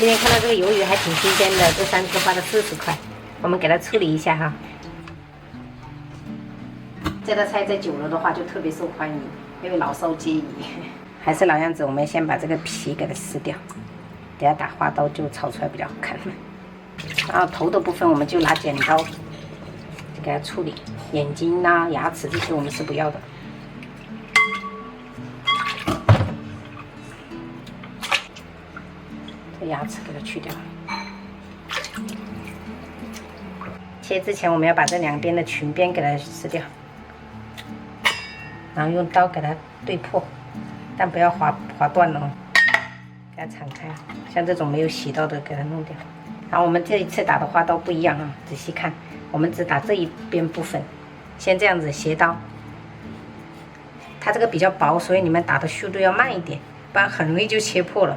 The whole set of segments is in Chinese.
今天看到这个鱿鱼还挺新鲜的，这3只花了40块，我们给它处理一下哈。这道菜在酒楼的话就特别受欢迎，因为老少皆宜。还是老样子，我们先把这个皮给它撕掉，等下打花刀就炒出来比较好看。然后头的部分我们就拿剪刀就给它处理，眼睛啊、牙齿这些我们是不要的。这牙齿给它去掉。切之前我们要把这2边的裙边给它撕掉，然后用刀给它对破，但不要划断了哦，给它铲开。像这种没有洗到的给它弄掉。然后我们这一次打的花刀不一样啊，仔细看，我们只打这一边部分，先这样子斜刀。它这个比较薄，所以你们打的速度要慢一点，不然很容易就切破了。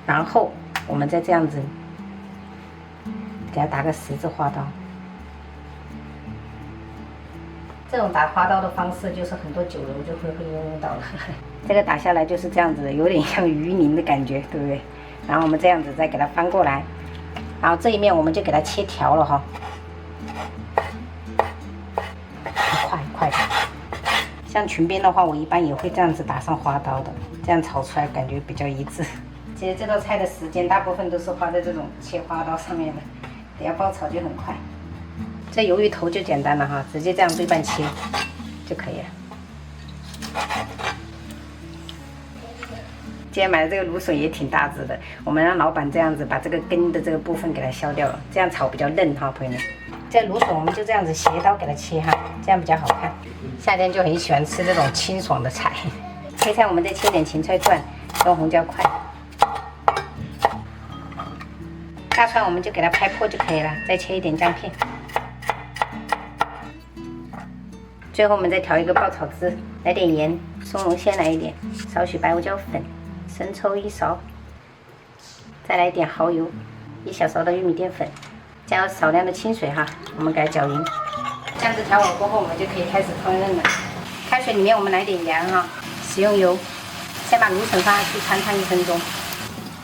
然后我们再这样子给它打个10字花刀。这种打花刀的方式就是很多酒楼就会用到了。这个打下来就是这样子的，有点像鱼鳞的感觉，对不对？然后我们这样子再给它翻过来，然后这一面我们就给它切条了哈，一块的。像裙边的话，我一般也会这样子打上花刀的，这样炒出来感觉比较一致。其实这道菜的时间大部分都是花在这种切花刀上面的，等下爆炒就很快。这鱿鱼头就简单了哈，直接这样对半切就可以了。今天买的这个芦笋也挺大只的，我们让老板这样子把这个根的这个部分给它削掉了，这样炒比较嫩哈，朋友们。这芦笋我们就这样子斜刀给它切哈，这样比较好看。夏天就很喜欢吃这种清爽的菜。配菜我们再切点芹菜段跟红椒块。大蒜我们就给它拍破就可以了，再切一点姜片。最后我们再调一个爆炒汁，来点盐，松茸鲜来一点，少许白胡椒粉，生抽1勺，再来一点蚝油，1小勺的玉米淀粉，加少量的清水哈，我们给它搅匀。这样子调好过后，我们就可以开始烹饪了。开水里面我们来点盐哈，食用油，先把芦笋放下去汆烫1分钟。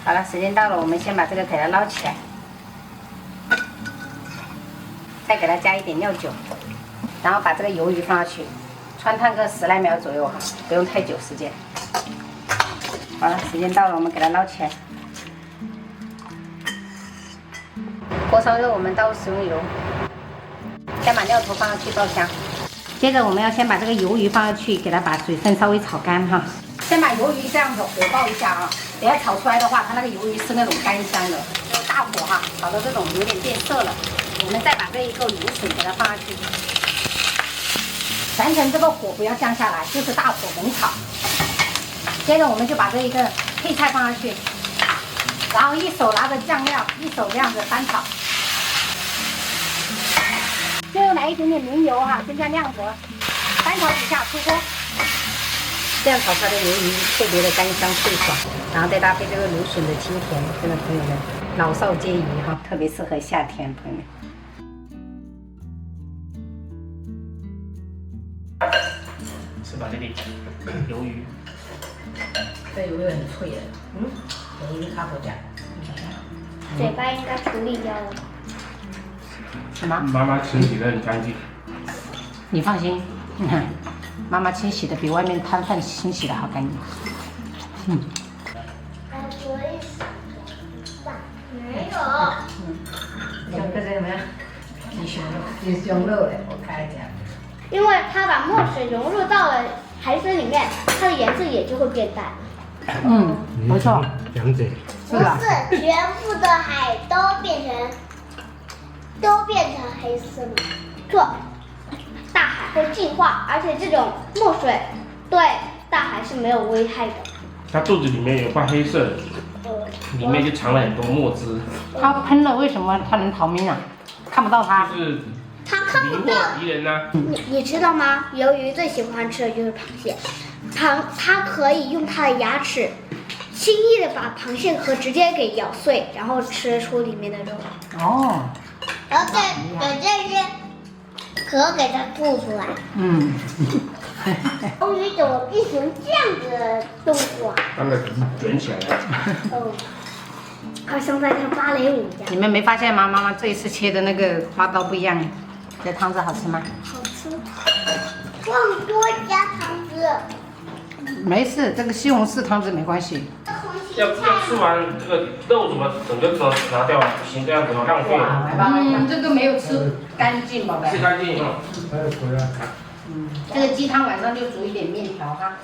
好了，时间到了，我们先把这个给它捞起来，再给它加一点料酒，然后把这个鱿鱼放下去，汆烫个10来秒左右哈，不用太久时间。好了，时间到了，我们给它捞起来。锅烧热，我们倒入食用油，先把料头放下去爆香。接着我们要先把这个鱿鱼放下去，给它把水分稍微炒干哈。先把鱿鱼这样子火爆一下啊，等下炒出来的话，它那个鱿鱼是那种干香的，大火哈，炒到这种有点变色了，我们再把这一个芦笋给它放下去，全程这个火不要降下来，就是大火猛炒。接着我们就把这一个配菜放下去，然后一手拿着酱料，一手这样子翻炒。最后来一点点明油哈，增加亮泽，翻炒几下出锅。这样炒出来的鱿鱼特别的干香脆爽，然后再搭配这个芦笋的清甜，真的朋友们老少皆宜哈，特别适合夏天，朋友们。是吧，弟弟？鱿鱼，这鱿鱼很脆的，鱿鱼卡口酱，嘴巴应该处理掉了。什么？妈妈清洗的很干净。你放心，妈妈清洗的比外面摊贩清洗的好干净。没有。两个怎么样？鸡胸肉嘞，我看一下。因为它把墨水融入到了海水里面，它的颜色也就会变淡。不错。杨姐，不是，全部的海都变成黑色了。错，大海会净化，而且这种墨水对大海是没有危害的。它肚子里面有块黑色的，里面就藏了很多墨汁。它喷了，为什么它能逃命啊？看不到它。就是它看不迷到。惑敌人呐。你知道吗？鱿鱼最喜欢吃的就是螃蟹，它可以用它的牙齿轻易的把螃蟹壳直接给咬碎，然后吃出里面的肉。哦。然后再把这些壳给它吐出来。鱿鱼怎么变成这样子的动作啊？让它卷起来了。哦，好像在跳芭蕾舞一样。你们没发现吗？妈妈这一次切的那个花刀不一样，这汤汁好吃吗？好吃。忘多加汤汁。没事，这个西红柿汤汁没关系。要吃完这个肉怎么整个都拿掉啊？不行，这样子浪费了。这个没有吃干净，宝贝。吃干净啊。这个鸡汤晚上就煮一点面条哈。